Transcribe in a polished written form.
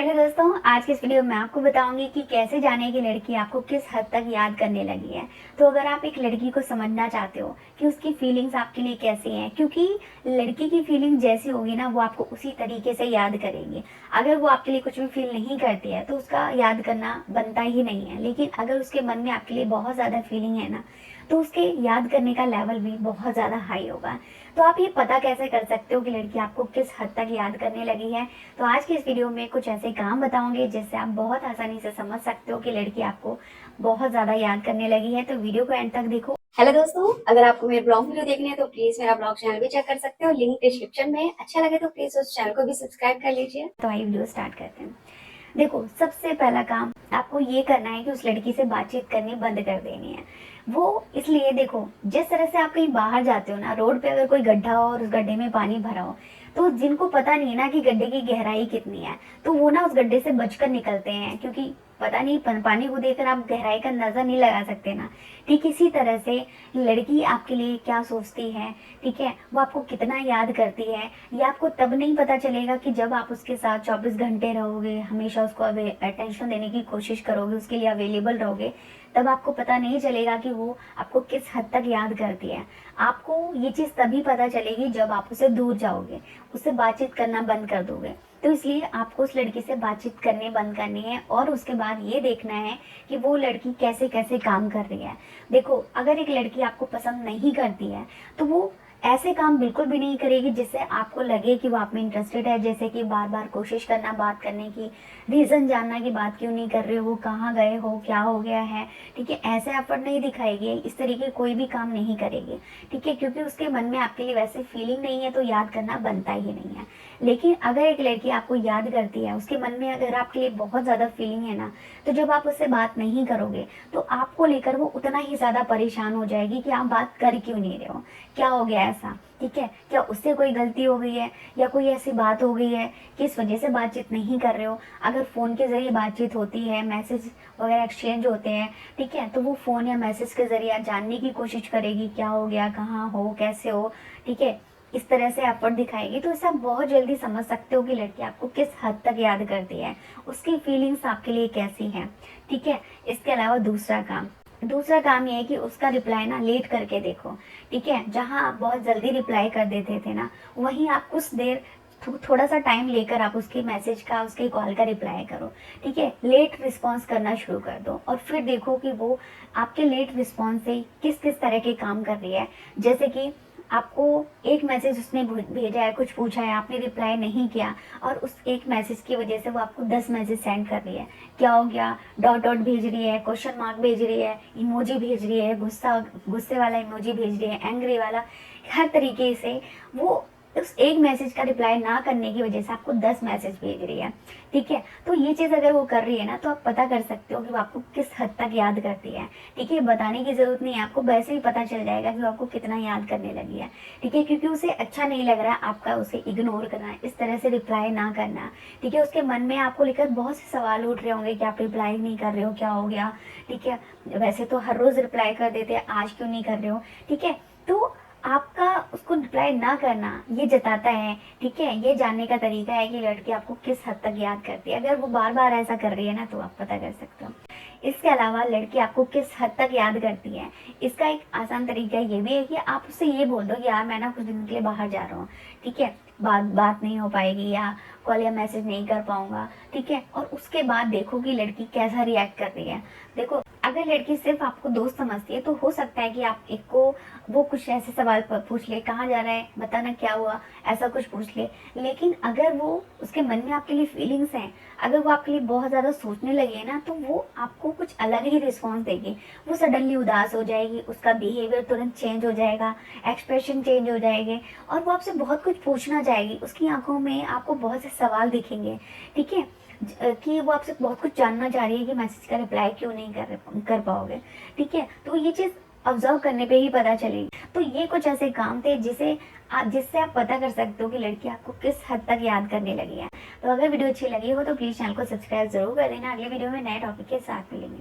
Hello दोस्तों, आज के इस वीडियो में आपको बताऊंगी कि कैसे जाने कि लड़की आपको किस हद तक याद करने लगी है। तो अगर आप एक लड़की को समझना चाहते हो कि उसकी फीलिंग्स आपके लिए कैसी हैं, क्योंकि लड़की की फीलिंग जैसी होगी ना वो आपको उसी तरीके से याद करेंगी। अगर वो आपके लिए कुछ भी फील नहीं करती है तो उसका याद करना बनता ही नहीं है, लेकिन अगर उसके मन में आपके लिए बहुत ज़्यादा फीलिंग है ना तो उसके याद करने का लेवल भी बहुत ज़्यादा हाई होगा। तो आप ये पता कैसे कर सकते हो कि लड़की आपको किस हद तक याद करने लगी है। तो आज की इस वीडियो में कुछ ऐसे काम बताऊंगे जिससे आप बहुत आसानी से समझ सकते हो कि लड़की आपको बहुत ज्यादा याद करने लगी है। तो वीडियो को एंड तक देखो। हेलो दोस्तों, अगर आपको मेरे ब्लॉग वीडियो देखने हैं तो प्लीज मेरा ब्लॉग चैनल भी चेक कर सकते हो, लिंक डिस्क्रिप्शन में। अच्छा लगे तो प्लीज उस चैनल को भी सब्सक्राइब कर लीजिए। तो आइए वीडियो स्टार्ट करते हैं। देखो, सबसे पहला काम आपको ये करना है कि उस लड़की से बातचीत करनी बंद कर देनी है। वो इसलिए, देखो, जिस तरह से आप कहीं बाहर जाते हो ना, रोड पे अगर कोई गड्ढा हो और उस गड्ढे में पानी भरा हो, तो जिनको पता नहीं ना कि गड्ढे की गहराई कितनी है, तो वो ना उस गड्ढे से बचकर निकलते हैं, क्योंकि पता नहीं, पानी को देखकर आप गहराई का अंदाजा नहीं लगा सकते ना। ठीक इसी तरह से लड़की आपके लिए क्या सोचती है, ठीक है, वो आपको कितना याद करती है, ये आपको तब नहीं पता चलेगा कि जब आप उसके साथ 24 घंटे रहोगे, हमेशा उसको अटेंशन देने की कोशिश करोगे, उसके लिए अवेलेबल रहोगे। तब आपको पता नहीं चलेगा कि वो आपको किस हद तक याद करती है। आपको ये चीज़ तभी पता चलेगी जब आप उससे दूर जाओगे, उससे बातचीत करना बंद कर दोगे। तो इसलिए आपको उस लड़की से बातचीत करनी बंद करनी है और उसके बाद ये देखना है कि वो लड़की कैसे कैसे काम कर रही है। देखो, अगर एक लड़की आपको पसंद नहीं करती है तो वो ऐसे काम बिल्कुल भी नहीं करेगी जिससे आपको लगे कि वो आप में इंटरेस्टेड है, जैसे कि बार बार कोशिश करना बात करने की, रीज़न जानना कि बात क्यों नहीं कर रहे हो, वो कहाँ गए हो, क्या हो गया है। ठीक है, ऐसे एफर्ट नहीं दिखाएगी, इस तरीके कोई भी काम नहीं करेगी। ठीक है, क्योंकि उसके मन में आपके लिए वैसे फीलिंग नहीं है तो याद करना बनता ही नहीं है। लेकिन अगर एक लड़की आपको याद करती है, उसके मन में अगर आपके लिए बहुत ज़्यादा फीलिंग है ना, तो जब आप उससे बात नहीं करोगे तो आपको लेकर वो उतना ही ज़्यादा परेशान हो जाएगी कि आप बात कर क्यों नहीं रहे हो, क्या हो गया ऐसा। ठीक है, क्या उससे कोई गलती हो गई है या कोई ऐसी बात हो गई है कि इस वजह से बातचीत नहीं कर रहे हो। अगर फ़ोन के ज़रिए बातचीत होती है, मैसेज वगैरह एक्सचेंज होते हैं, ठीक है, तो वो फ़ोन या मैसेज के ज़रिए जानने की कोशिश करेगी क्या हो गया, कहाँ हो, कैसे हो। ठीक है, इस तरह से एफर्ट दिखाएगी। तो इससे आप बहुत जल्दी समझ सकते हो कि लड़की आपको किस हद तक याद करती है, उसकी फीलिंग्स आपके लिए कैसी हैं। ठीक है, इसके अलावा दूसरा काम ये है कि उसका रिप्लाई ना लेट करके देखो। ठीक है, जहां आप बहुत जल्दी रिप्लाई कर देते थे ना, वहीं आप कुछ देर थोड़ा सा टाइम लेकर आप उसके मैसेज का, उसके कॉल का रिप्लाई करो। ठीक है, लेट रिस्पॉन्स करना शुरू कर दो और फिर देखो कि वो आपके लेट रिस्पॉन्स से किस किस तरह के काम कर रही है। जैसे कि आपको एक मैसेज उसने भेजा है, कुछ पूछा है, आपने रिप्लाई नहीं किया और उस एक मैसेज की वजह से वो आपको 10 मैसेज सेंड कर रही है। क्या हो गया, डॉट डॉट भेज रही है, क्वेश्चन मार्क भेज रही है, इमोजी भेज रही है, गुस्से वाला इमोजी भेज रही है, एंग्री वाला, हर तरीके से वो उस एक मैसेज का रिप्लाई ना करने की वजह से आपको 10 मैसेज भेज रही है। ठीक है, तो ये चीज़ अगर वो कर रही है ना, तो आप पता कर सकते हो कि वो आपको किस हद तक याद करती है। ठीक है, बताने की जरूरत नहीं है, आपको वैसे ही पता चल जाएगा कि वो आपको कितना याद करने लगी है। ठीक है, क्योंकि उसे अच्छा नहीं लग रहा है आपका उसे इग्नोर करना, इस तरह से रिप्लाई ना करना। ठीक है, उसके मन में आपको लेकर बहुत से सवाल उठ रहे होंगे कि आप रिप्लाई नहीं कर रहे हो, क्या हो गया। ठीक है, वैसे तो हर रोज रिप्लाई कर देते हैं, आज क्यों नहीं कर रहे हो। ठीक है, तो आपका उसको रिप्लाई ना करना ये जताता है, ठीक है, ये जानने का तरीका है कि लड़की आपको किस हद तक याद करती है। अगर वो बार बार ऐसा कर रही है ना, तो आप पता कर सकते हो। इसके अलावा लड़की आपको किस हद तक याद करती है, इसका एक आसान तरीका ये भी है कि आप उससे ये बोल दो कि यार मैं ना कुछ दिन के लिए बाहर जा रहा हूँ। ठीक है, बात नहीं हो पाएगी या कॉल या मैसेज नहीं कर पाऊंगा। ठीक है, और उसके बाद देखो कि लड़की कैसा रिएक्ट कर रही है। देखो, अगर लड़की सिर्फ आपको दोस्त समझती है तो हो सकता है कि आप एक को वो कुछ ऐसे सवाल पूछ ले, कहाँ जा रहा है, बताना क्या हुआ, ऐसा कुछ पूछ ले। लेकिन अगर वो उसके मन में आपके लिए फीलिंग्स हैं, अगर वो आपके लिए बहुत ज़्यादा सोचने लगे ना, तो वो आपको कुछ अलग ही रिस्पॉन्स देगी। वो सडनली उदास हो जाएगी, उसका बिहेवियर तुरंत चेंज हो जाएगा, एक्सप्रेशन चेंज हो जाएंगे और वो आपसे बहुत कुछ पूछना चाहेगी। उसकी आंखों में आपको बहुत से सवाल दिखेंगे। ठीक है, कि वो आपसे बहुत कुछ जानना चाह रही है कि मैसेज का रिप्लाई क्यों नहीं कर पाओगे। ठीक है, तो ये चीज़ ऑब्जर्व करने पे ही पता चलेगी। तो ये कुछ ऐसे काम थे जिससे आप पता कर सकते हो कि लड़की आपको किस हद तक याद करने लगी है। तो अगर वीडियो अच्छी लगी हो तो प्लीज़ चैनल को सब्सक्राइब जरूर कर देना। अगले वीडियो में नए टॉपिक के साथ मिलेंगे।